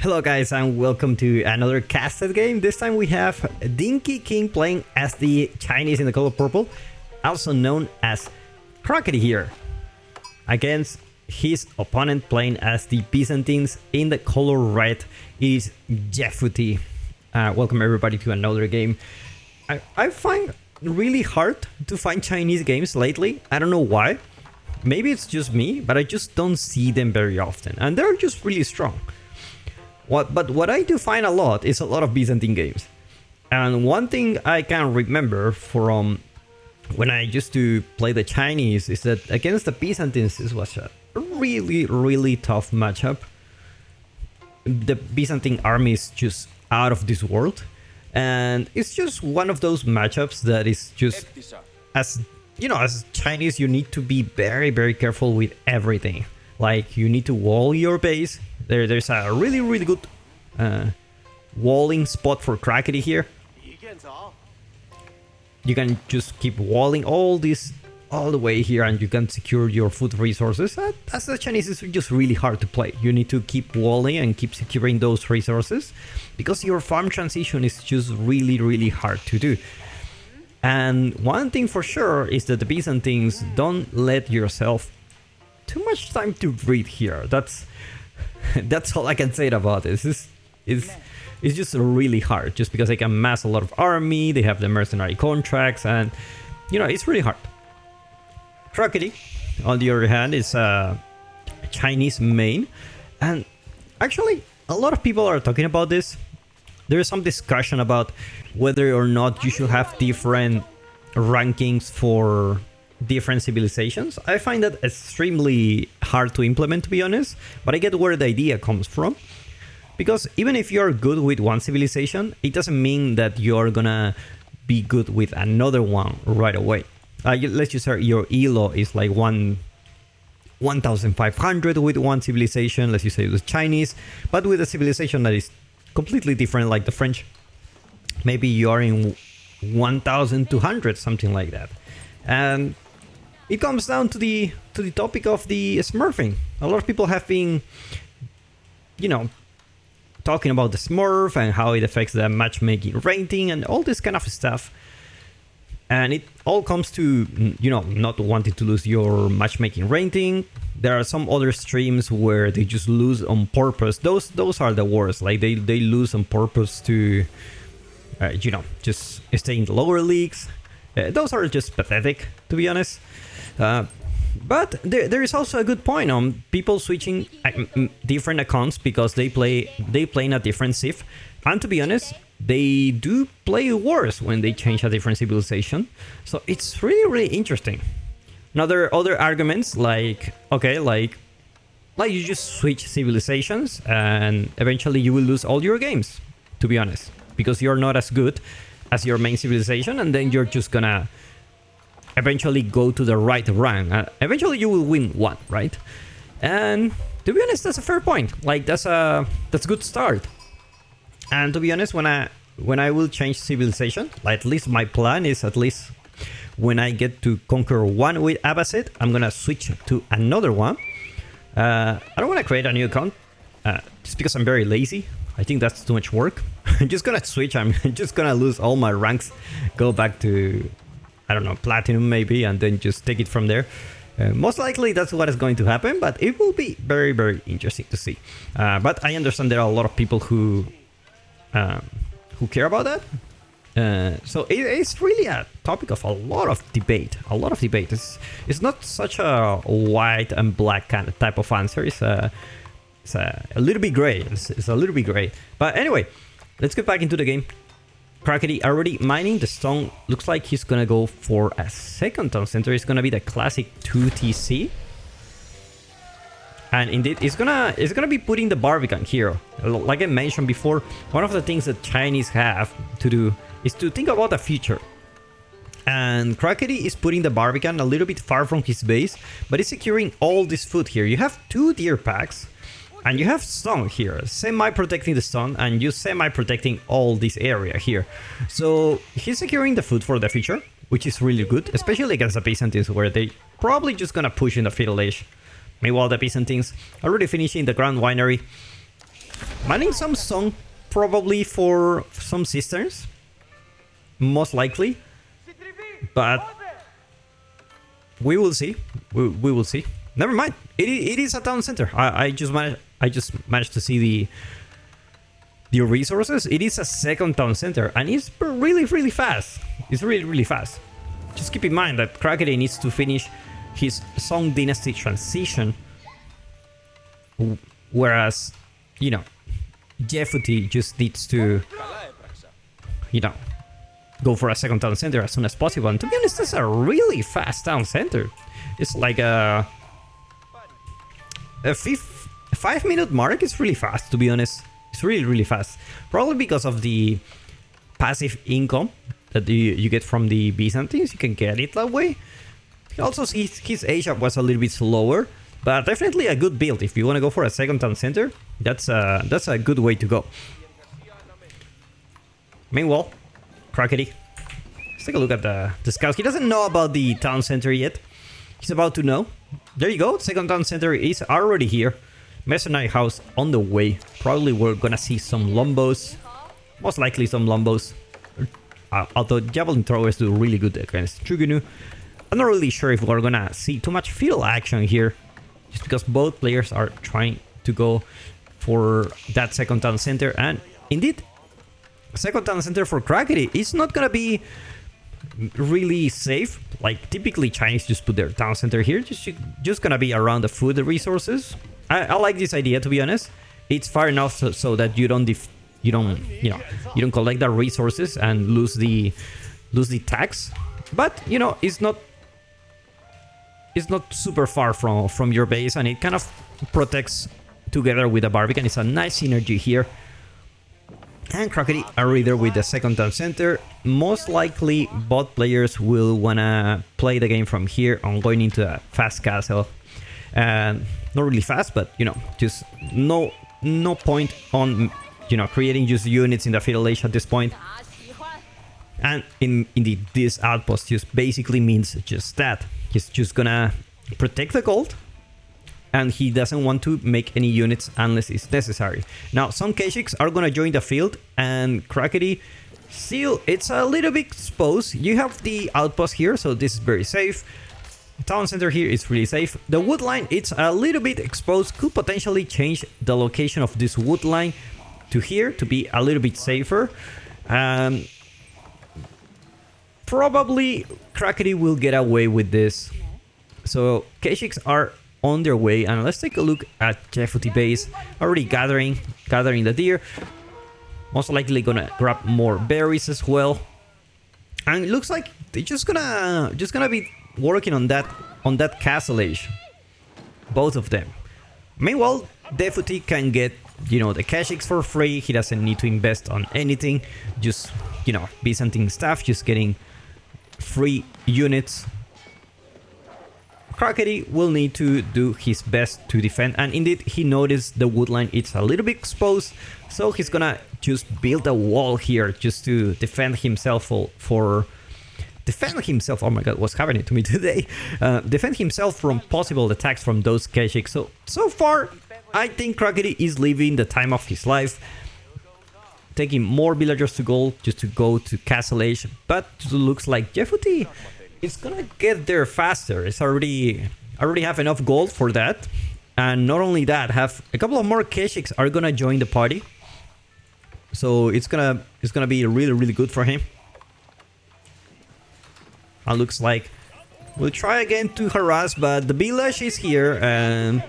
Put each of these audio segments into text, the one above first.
Hello guys and welcome to another casted game. This time we have Dinky King playing as the Chinese in the color purple, also known as Crockety here, against his opponent playing as the Byzantines in the color red is Jefuty. Welcome everybody to another game. I find really hard to find Chinese games lately. I don't know why. Maybe it's just me, but I just don't see them very often and they're just really strong. But what I do find a lot is a lot of Byzantine games. And one thing I can remember from when I used to play the Chinese is that against the Byzantines this was a really tough matchup. The Byzantine Army is just out of this world. And it's just one of those matchups that is just, as you know, as Chinese you need to be very careful with everything. Like you need to wall your base. There's a really good walling spot for Crockety here. You can just keep walling all the way here and you can secure your food resources. As the Chinese is just really hard to play. You need to keep walling and keep securing those resources because your farm transition is just really hard to do. And one thing for sure is that the Byzantines don't let yourself too much time to breathe here. That's all I can say about this. It's just really hard just because they can mass a lot of army, they have the mercenary contracts, and you know, it's really hard. Crockety, on the other hand, is a Chinese main, and actually a lot of people are talking about this. There's some discussion about whether or not you should have different rankings for different civilizations. I find that extremely hard to implement, to be honest, but I get where the idea comes from. Because even if you're good with one civilization, it doesn't mean that you're gonna be good with another one right away. Let's just say your ELO is like 1,500 with one civilization, let's just say it was Chinese, but with a civilization that is completely different, like the French, maybe you are in 1,200, something like that. And it comes down to the topic of the smurfing. A lot of people have been, you know, talking about the smurf and how it affects the matchmaking rating and all this kind of stuff. And it all comes to, you know, not wanting to lose your matchmaking rating. There are some other streams where they just lose on purpose. Those are the worst. Like they lose on purpose to, you know, just stay in the lower leagues. Those are just pathetic, to be honest. But there is also a good point on people switching different accounts because they play in a different civ. And to be honest, they do play worse when they change a different civilization. So it's really interesting. Now there are other arguments like, okay, like you just switch civilizations and eventually you will lose all your games, to be honest, because you're not as good as your main civilization, and then you're just gonna eventually go to the right rank. Eventually you will win one, right? And to be honest, that's a fair point. Like that's a good start. And to be honest, when I will change civilization, like at least my plan is, at least when I get to conquer one with Abbasid, I'm gonna switch to another one. I don't want to create a new account just because I'm very lazy. I think that's too much work. I'm just gonna switch. I'm just gonna lose all my ranks, go back to, I don't know, platinum maybe, and then just take it from there. Most likely that's what is going to happen, but it will be very interesting to see. But I understand there are a lot of people who care about that. So it's really a topic of a lot of debate. It's not such a white and black kind of type of answer. It's a little bit gray. It's a little bit gray. But anyway, let's get back into the game. Crockety already mining the stone. Looks like he's gonna go for a second town center. It's gonna be the classic 2TC. And indeed, it's gonna be putting the Barbican here. Like I mentioned before, one of the things that Chinese have to do is to think about the future. And Crockety is putting the Barbican a little bit far from his base, but he's securing all this food here. You have 2 deer packs, and you have stone here, semi-protecting the stone, and you semi-protecting all this area here. So he's securing the food for the future, which is really good, especially against the Byzantines, where they probably just gonna push in the Fiddle Age. Meanwhile, the Byzantines are already finishing the Grand Winery. Mining some song probably for some cisterns, most likely, but we will see. We will see. Never mind. It is a town center. I just managed to see the resources. It is a second town center, and it's really fast. It's really fast. Just keep in mind that Crackety needs to finish his Song Dynasty transition, whereas, you know, Jefuty just needs to, you know, go for a second town center as soon as possible. And to be honest, that's a really fast town center. It's like a 5-minute mark. It's really fast, to be honest. It's really fast. Probably because of the passive income that you get from the Byzantines. You can get it that way. Also, his age up was a little bit slower, but definitely a good build. If you want to go for a second town center, that's a good way to go. Meanwhile, Crackety, let's take a look at the scouts. He doesn't know about the town center yet. He's about to know. There you go. Second town center is already here. Mercenary house on the way. Probably we're gonna see some lombos. Most likely some lombos. Although javelin throwers do really good against Trugunu. I'm not really sure if we're gonna see too much field action here, just because both players are trying to go for that second town center. And indeed, second town center for Crackety is not gonna be really safe. Like typically Chinese just put their town center here, just gonna be around the food resources. I like this idea, to be honest. It's far enough so that you don't collect the resources and lose the tax. But you know, it's not super far from your base, and it kind of protects together with the Barbican. It's a nice synergy here. And Crackety are either with the second town center. Most likely both players will wanna play the game from here on going into a fast castle. And not really fast, but you know, just no point on, you know, creating just units in the Feudal Age at this point. And indeed, this outpost just basically means just that. He's just gonna protect the gold, and he doesn't want to make any units unless it's necessary. Now, some Keshiks are gonna join the field, and Crackety still, it's a little bit exposed. You have the outpost here, so this is very safe. Town center here is really safe. The wood line, it's a little bit exposed. Could potentially change the location of this wood line to here to be a little bit safer. Probably Crackety will get away with this. So Keshiks are on their way, and let's take a look at Jefuty base. Already gathering the deer. Most likely gonna grab more berries as well. And it looks like they're just gonna be working on that castle age. Both of them. Meanwhile, Jefuty can get, you know, the Keshiks for free. He doesn't need to invest on anything. Just, you know, Byzantine stuff, just getting free units. Crackety will need to do his best to defend, and indeed he noticed the wood line, it's a little bit exposed, so he's gonna just build a wall here just to defend himself oh my god, what's happening to me today? Defend himself from possible attacks from those Keshiks. So far, I think Crackety is living the time of his life, taking more villagers to gold just to go to Castle Age, but it looks like Jefuty is gonna get there faster. It's already have enough gold for that, and not only that, have a couple of more Keshiks are gonna join the party, so it's gonna be really good for him. And looks like we'll try again to harass, but the village is here, and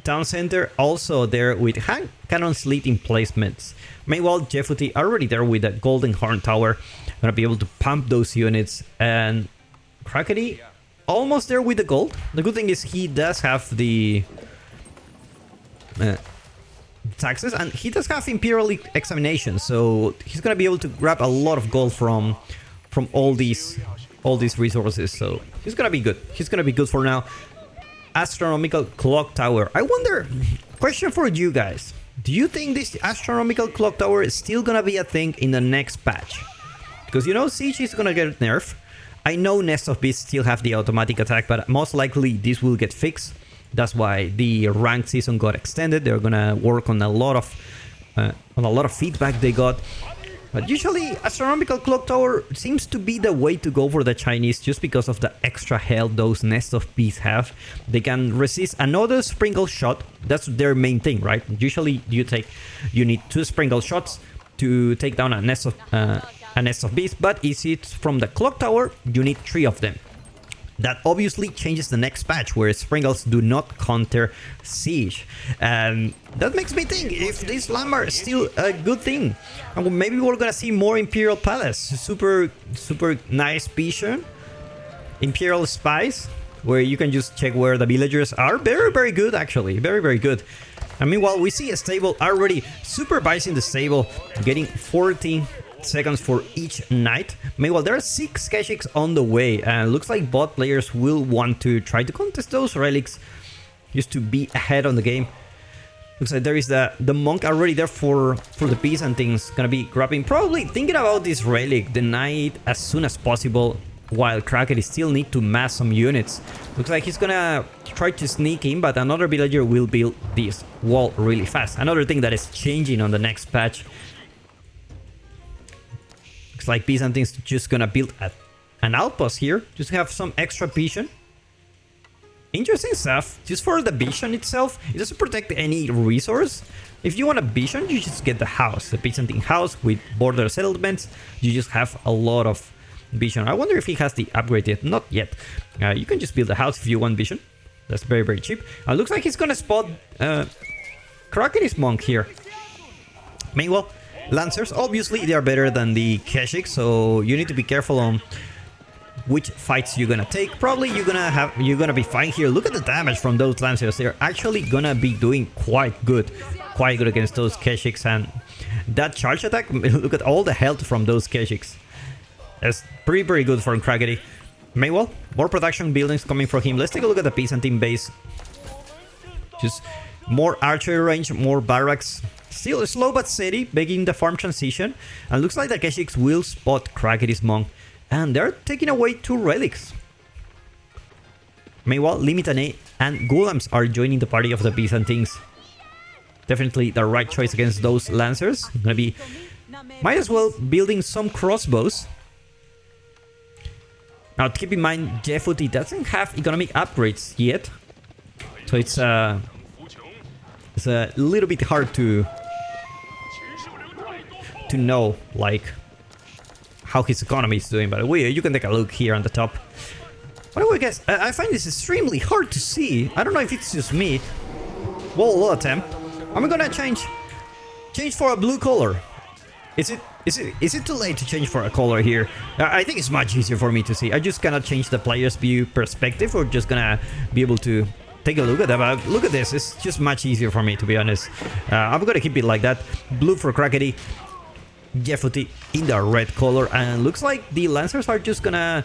town center also there with hand cannons lead emplacements. Meanwhile, Jefuty already there with a golden horn tower, gonna be able to pump those units, and Crackety almost there with the gold. The good thing is he does have the taxes, and he does have imperial examination, so he's gonna be able to grab a lot of gold from all these resources. So he's gonna be good. He's gonna be good for now. Astronomical clock tower. I wonder, question for you guys, do you think this astronomical clock tower is still gonna be a thing in the next patch? Because, you know, Siege is gonna get nerfed. I know Nest of Beasts still have the automatic attack, but most likely this will get fixed. That's why the ranked season got extended. They're gonna work on a lot of on a lot of feedback they got. But usually astronomical clock tower seems to be the way to go for the Chinese, just because of the extra health those Nest of Bees have. They can resist another sprinkle shot. That's their main thing, right? Usually you need 2 sprinkle shots to take down a Nest of Bees, but if it's from the clock tower, you need 3 of them. That obviously changes the next patch, where sprinkles do not counter siege. And that makes me think if this lamb is still a good thing. And maybe we're gonna see more Imperial Palace. Super nice vision. Imperial Spies, where you can just check where the villagers are. Very good, actually. Very good. And meanwhile, we see a stable already supervising the stable, getting 14 seconds for each knight. Meanwhile, there are 6 Keshiks on the way, and looks like bot players will want to try to contest those relics just to be ahead on the game. Looks like there is the monk already there for the Byzantines, gonna be grabbing, probably thinking about this relic, the knight as soon as possible, while Crackety still need to mass some units. Looks like he's gonna try to sneak in, but another villager will build this wall really fast. Another thing that is changing on the next patch. Looks like Byzantines just gonna build an outpost here, just to have some extra vision. Interesting stuff. Just for the vision itself, it doesn't protect any resource. If you want a vision, you just get the house, the Byzantine house with border settlements. You just have a lot of vision. I wonder if he has the upgrade yet. Not yet. You can just build a house if you want vision. That's very cheap. Looks like he's gonna spot Krakenis monk here. Meanwhile, Lancers, obviously they are better than the Keshiks, so you need to be careful on which fights you're gonna take. Probably you're gonna be fine here. Look at the damage from those Lancers. They're actually gonna be doing quite good against those Keshiks, and that charge attack, look at all the health from those Keshiks. That's very good for Crackety. Meanwhile, more production buildings coming from him. Let's take a look at the Byzantine base. Just more archery range, more barracks. Still slow but steady, begging the farm transition. And looks like the Keshiks will spot Crackety's monk. And they're taking away 2 relics. Meanwhile, Limitane and Gulams are joining the party of the Byzantines. Definitely the right choice against those Lancers. Gonna be, might as well building some crossbows. Now keep in mind, Jefuty doesn't have economic upgrades yet. So it's a little bit hard to know like how his economy is doing, but you can take a look here on the top. By the way, guys, I find this extremely hard to see. I don't know if it's just me. Well, attempt. I'm gonna change for a blue color. Is it too late to change for a color here? I think it's much easier for me to see. I just cannot change the player's view perspective, or just gonna be able to take a look at that. But look at this, it's just much easier for me, to be honest. I'm gonna keep it like that. Blue for Crackety, Jefuty in the red color, and looks like the Lancers are just gonna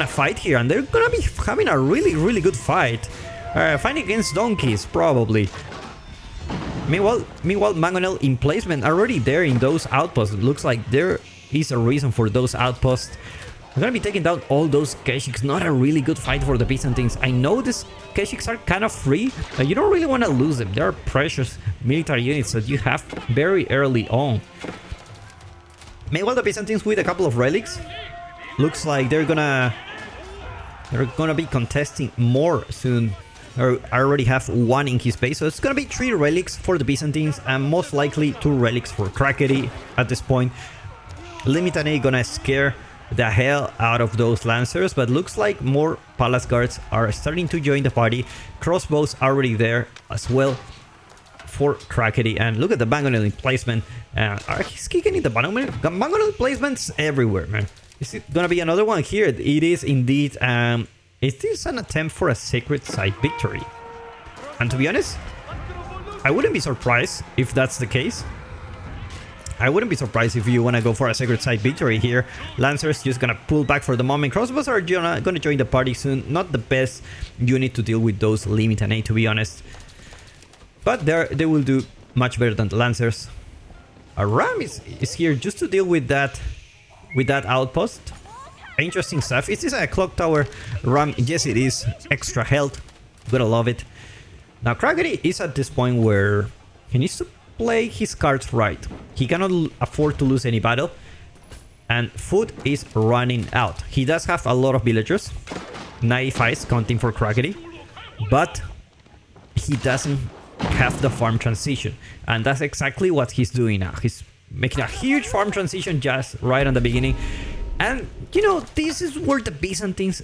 fight here, and they're gonna be having a really good fight. Fighting against donkeys, probably. Meanwhile, Mangonel in placement already there in those outposts. It looks like there is a reason for those outposts. I'm gonna be taking down all those Keshiks. Not a really good fight for the Byzantines. I know these Keshiks are kind of free, but you don't really want to lose them. They are precious military units that you have very early on. Meanwhile, the Byzantines with a couple of relics. Looks like they're gonna be contesting more soon. I already have 1 in his base, so it's gonna be 3 relics for the Byzantines, and most likely 2 relics for Crackety at this point. Limitane gonna scare the hell out of those Lancers, but looks like more Palace Guards are starting to join the party. Crossbows already there as well for Crackety, and look at the Mangonel in placement. He's kicking in the Mangonel placements everywhere, man. Is it gonna be another one here? It is indeed. Is this an attempt for a sacred site victory? And to be honest, I wouldn't be surprised if that's the case. I wouldn't be surprised if you want to go for a sacred site victory here. Lancers just gonna pull back for the moment. Crossbows are gonna join the party soon. Not the best unit to deal with those Limitane, to be honest. But they will do much better than the Lancers. A Ram is here just to deal with that outpost. Interesting stuff. Is this a clock tower Ram? Yes, it is. Extra health. Gotta love it. Now, Crackety is at this point where he needs to play his cards right. He cannot afford to lose any battle. And food is running out. He does have a lot of villagers. 95 counting for Crackety. But he doesn't have the farm transition. And that's exactly what he's doing now. He's making a huge farm transition just right on the beginning. And, you know, this is where the Byzantines,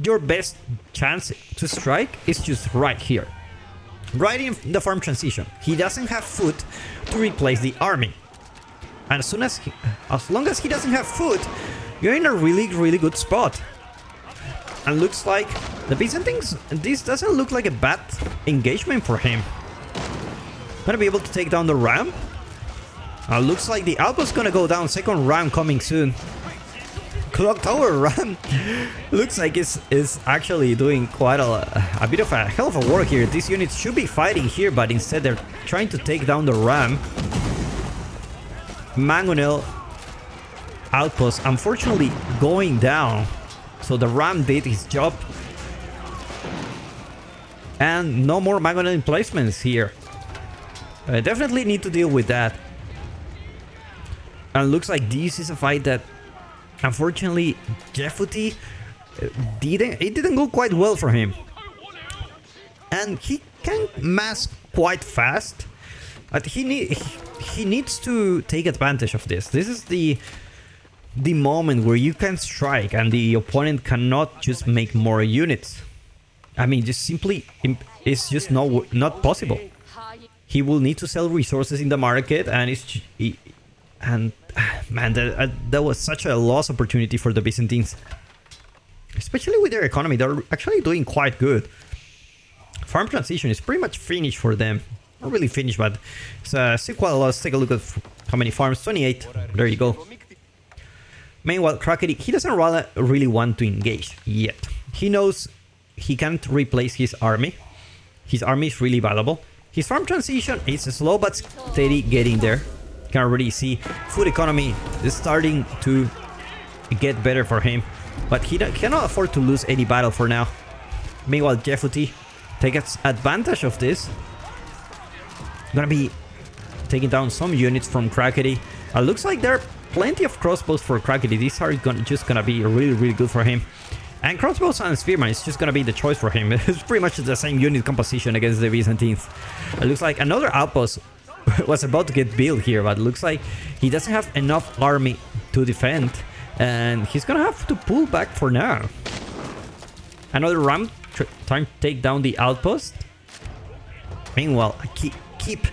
your best chance to strike is just right here. Right in the farm transition. He doesn't have food to replace the army. And as long as he doesn't have food, you're in a really good spot. And looks like the Byzantines, this doesn't look like a bad engagement for him. Gonna be able to take down the ram. Looks like the outpost gonna go down. Second ram coming soon. Clock tower ram looks like it's actually doing quite a bit of a hell of a work here. These units should be fighting here, but instead they're trying to take down the ram. Mangonel outpost unfortunately going down, so the ram did his job. And no more Mangonel emplacements here. Definitely need to deal with that. And looks like this is a fight that unfortunately Jefuty didn't go quite well for him. And he can mass quite fast, but he needs to take advantage of this. This is the moment where you can strike and the opponent cannot just make more units. I mean, just simply it's just not possible. He will need to sell resources in the market, and man, that was such a lost opportunity for the Byzantines, especially with their economy. They're actually doing quite good. Farm transition is pretty much finished for them. Not really finished, but it's still quite a lot. Let's take a look at how many farms. 28. There you go. Meanwhile, Crackety, he doesn't really want to engage yet. He knows he can't replace his army. His army is really valuable. His farm transition is slow but steady getting there. You can already see food economy is starting to get better for him. But he cannot afford to lose any battle for now. Meanwhile, Jefuty takes advantage of this. Gonna be taking down some units from Crackety. Looks like there are plenty of crossbows for Crackety. These are just gonna be really good for him. And crossbows and spearman is just gonna be the choice for him. It's pretty much the same unit composition against the Byzantines. It looks like another outpost was about to get built here, but it looks like he doesn't have enough army to defend, and he's gonna have to pull back for now. Another ram trying to take down the outpost. Meanwhile, I keep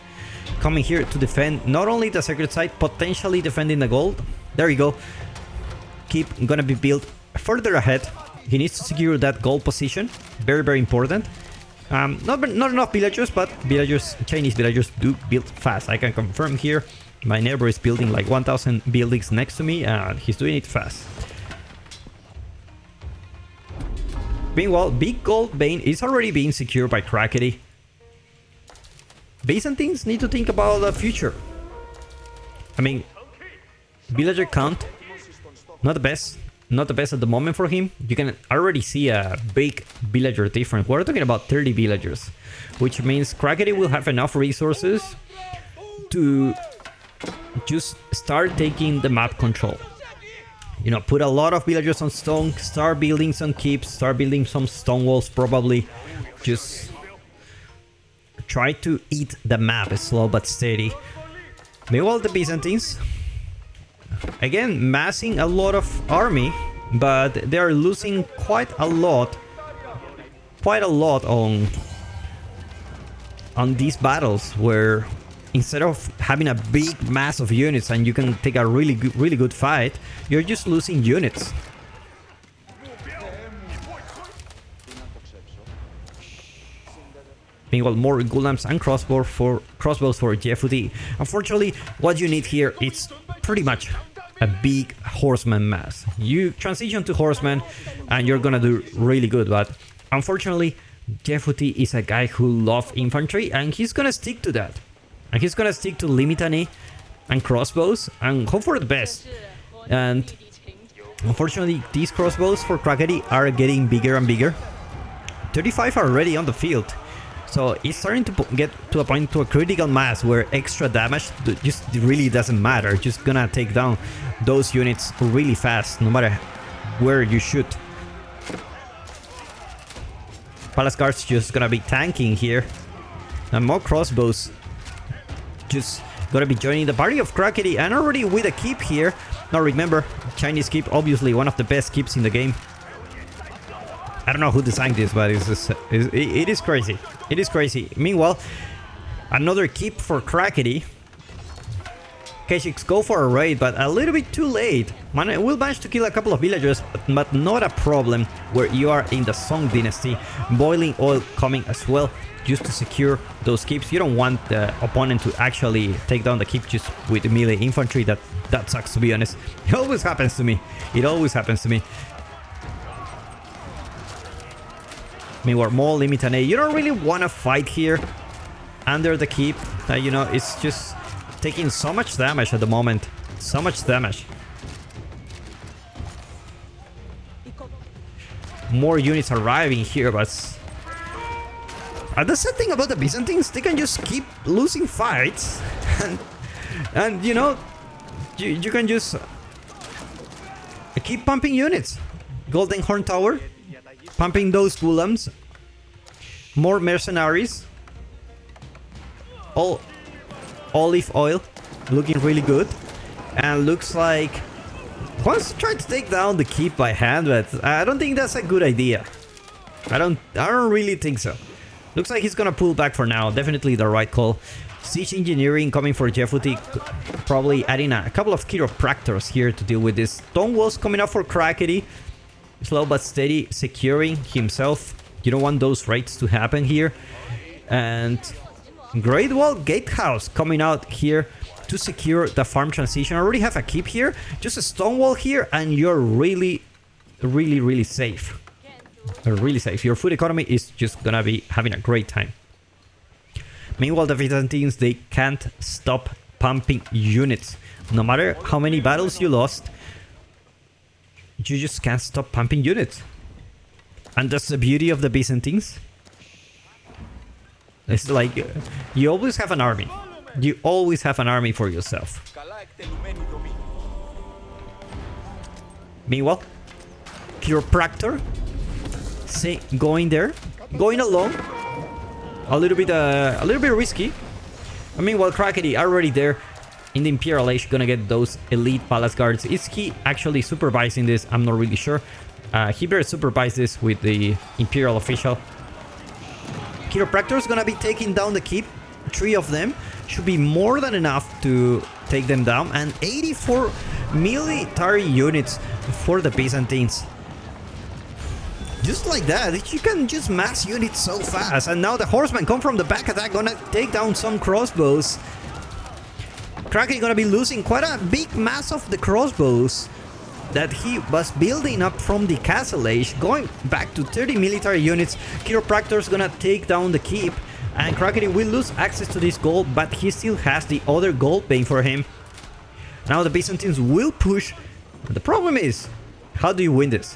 coming here to defend not only the sacred site, potentially defending the gold. There you go. Keep gonna be built further ahead. He needs to secure that gold position. Very important. Not enough villagers, but Chinese villagers do build fast. I can confirm here. My neighbor is building like 1,000 buildings next to me, and he's doing it fast. Meanwhile, Big Gold Vein is already being secured by Crackety. Byzantines need to think about the future. I mean, villager count, not the best. Not the best at the moment for him. You can already see a big villager difference. We're talking about 30 villagers, which means Crackety will have enough resources to just start taking the map control. You know, put a lot of villagers on stone, start building some keeps, start building some stone walls probably. Just try to eat the map slow but steady. Meanwhile, the Byzantines, again, massing a lot of army, but they are losing quite a lot on these battles, where instead of having a big mass of units and you can take a really good fight, you're just losing units. Meanwhile, more gulams and crossbows for Jefuty. Unfortunately, what you need here is pretty much a big horseman mass. You transition to horseman and you're gonna do really good, but unfortunately Jefuty is a guy who loves infantry, and he's gonna stick to that. And he's gonna stick to limitani and crossbows and hope for the best. And unfortunately, these crossbows for Crackety are getting bigger and bigger. 35 are already on the field. So it's starting to get to a point, to a critical mass where extra damage just really doesn't matter. Just gonna take down those units really fast, no matter where you shoot. Palace guards just gonna be tanking here. And more crossbows just gonna be joining the party of Crackety, and already with a keep here. Now remember, Chinese keep, obviously one of the best keeps in the game. I don't know who designed this, but it is crazy. It is crazy. Meanwhile, another keep for Crackety. Keshiks go for a raid, but a little bit too late. Man, we'll manage to kill a couple of villagers, but not a problem where you are in the Song Dynasty. Boiling oil coming as well, just to secure those keeps. You don't want the opponent to actually take down the keep just with melee infantry. That sucks, to be honest. It always happens to me. It always happens to me. Meanwhile, more limit and A. You don't really want to fight here under the keep. You know, it's just taking so much damage at the moment. So much damage. More units arriving here, but the sad thing about the Byzantines, they can just keep losing fights, and you know, you can just keep pumping units. Golden Horn Tower, pumping those golems. More mercenaries. All olive oil, looking really good, and looks like wants to try to take down the keep by hand, but I don't think that's a good idea. I don't really think so. Looks like he's gonna pull back for now. Definitely the right call. Siege engineering coming for Jefuty, probably adding a couple of chiropractors here to deal with this. Stone walls coming up for Crackety. Slow but steady, securing himself. You don't want those raids to happen here. And Great Wall Gatehouse coming out here to secure the farm transition. I already have a keep here, just a stone wall here, and you're really safe. Really safe. Your food economy is just gonna be having a great time. Meanwhile, the Byzantines, they can't stop pumping units. No matter how many battles you lost, you just can't stop pumping units. And that's the beauty of the Byzantines. It's like, you always have an army. You always have an army for yourself. Meanwhile, chiropractor, say, going there, going along, a little bit risky. I mean, while Crackety already there in the Imperial Age, gonna get those elite palace guards. Is he actually supervising this? I'm not really sure. He better supervise this with the Imperial official. Chiropractor is gonna be taking down the keep. 3 of them should be more than enough to take them down, and 84 military units for the Byzantines. Just like that, you can just mass units so fast. And now the horsemen come from the back attack, gonna take down some crossbows. Crackety gonna be losing quite a big mass of the crossbows that he was building up from the Castle Age, going back to 30 military units. Chiropractor's gonna take down the keep, and Crackety will lose access to this gold, but he still has the other gold paying for him. Now the Byzantines will push. The problem is, how do you win this?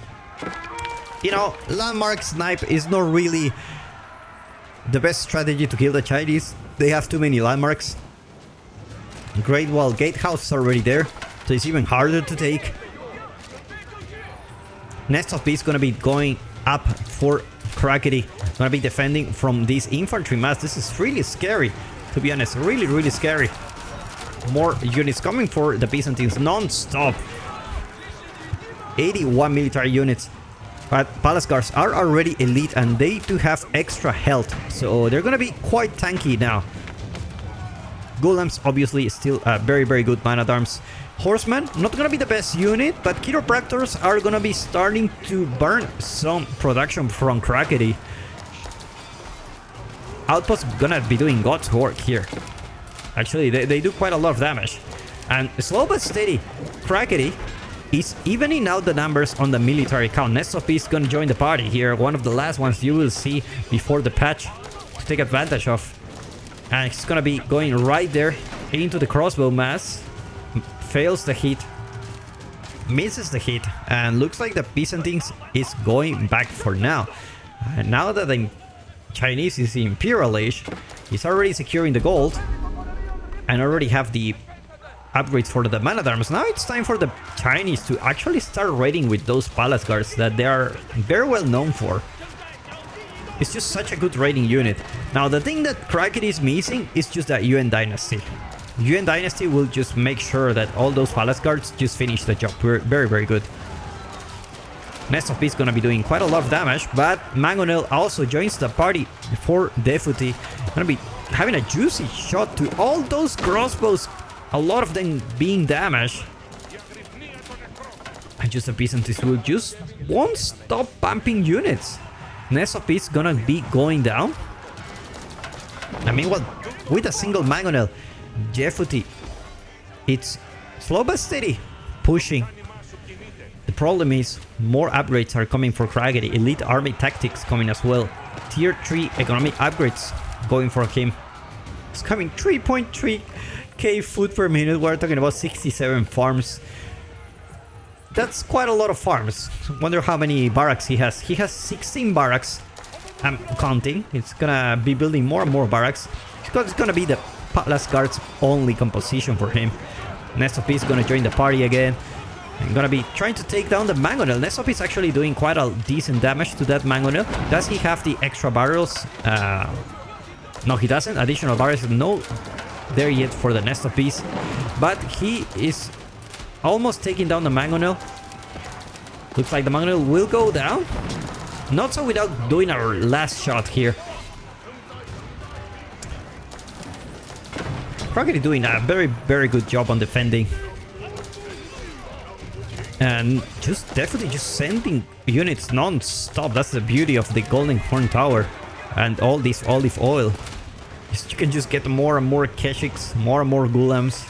You know, landmark snipe is not really the best strategy to kill the Chinese. They have too many landmarks. Great Wall Gatehouse is already there, so it's even harder to take. Nest of Beasts gonna be going up for Crackety. Gonna be defending from this infantry mass. This is really scary, to be honest. Really scary. More units coming for the Byzantines non-stop. 81 military units. But palace guards are already elite, and they do have extra health, so they're gonna be quite tanky now. Golems obviously still very good man at arms. Horsemen, not gonna be the best unit, but chiropractors are gonna be starting to burn some production from Crackety. Outposts gonna be doing God's work here. Actually, they do quite a lot of damage. And slow but steady, Crackety is evening out the numbers on the military count. Nest of Peace gonna join the party here. One of the last ones you will see before the patch to take advantage of. And he's gonna be going right there into the crossbow mass. Fails the hit, misses the hit, and looks like the Byzantines is going back for now. And now that the Chinese is the Imperial Age. He's already securing the gold. And already have the upgrades for the man-at-arms. Now it's time for the Chinese to actually start raiding with those palace guards that they are very well known for. It's just such a good raiding unit. Now the thing that Kraken is missing is just that Yuan Dynasty. Yuan Dynasty will just make sure that all those palace guards just finish the job. Very, very good. Nest of Peace gonna be doing quite a lot of damage, but Mangonel also joins the party for Jefuty. Gonna be having a juicy shot to all those crossbows, a lot of them being damaged. And just the Byzantines will just won't stop pumping units. Nest of Peace gonna be going down. I mean, well, with a single Mangonel, Jefuty, it's slow but steady, pushing. The problem is, more upgrades are coming for Kraken. Elite Army Tactics coming as well. Tier 3 economic upgrades going for him. It's coming 3.3k food per minute. We're talking about 67 farms. That's quite a lot of farms. Wonder how many barracks he has. He has 16 barracks. I'm counting. It's gonna be building more and more barracks. It's gonna be the Palace Guards only composition for him. Nest of Peace gonna join the party again. I'm gonna be trying to take down the Mangonel. Nest of Peace actually doing quite a decent damage to that Mangonel. Does he have the extra barrels? No, he doesn't. Additional barrels, no there yet for the Nest of Peace. But he is almost taking down the Mangonel. Looks like the Mangonel will go down. Not so without doing our last shot here. Kraken doing a very, very good job on defending. And just definitely just sending units non-stop. That's the beauty of the Golden Horn Tower and all this olive oil. You can just get more and more Keshiks, more and more Gulams.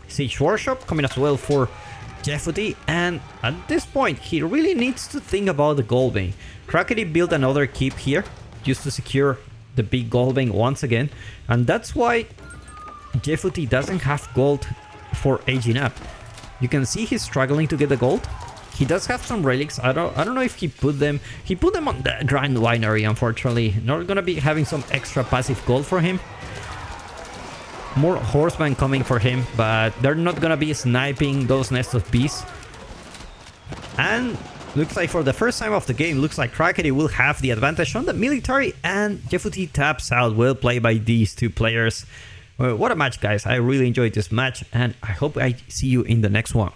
Siege Workshop coming as well for Jefuty, and at this point he really needs to think about the gold vein. Kraken built another keep here just to secure the big gold vein once again, and that's why Jefuty doesn't have gold for aging up. You can see he's struggling to get the gold. He does have some relics. I don't know if he put them on the Grand Winery, unfortunately. Not gonna be having some extra passive gold for him. More horsemen coming for him, but they're not gonna be sniping those Nest of Peace. And looks like for the first time of the game, looks like Kraken will have the advantage on the military, and Jefuty taps out. Well played by these two players. What a match, guys. I really enjoyed this match, and I hope I see you in the next one.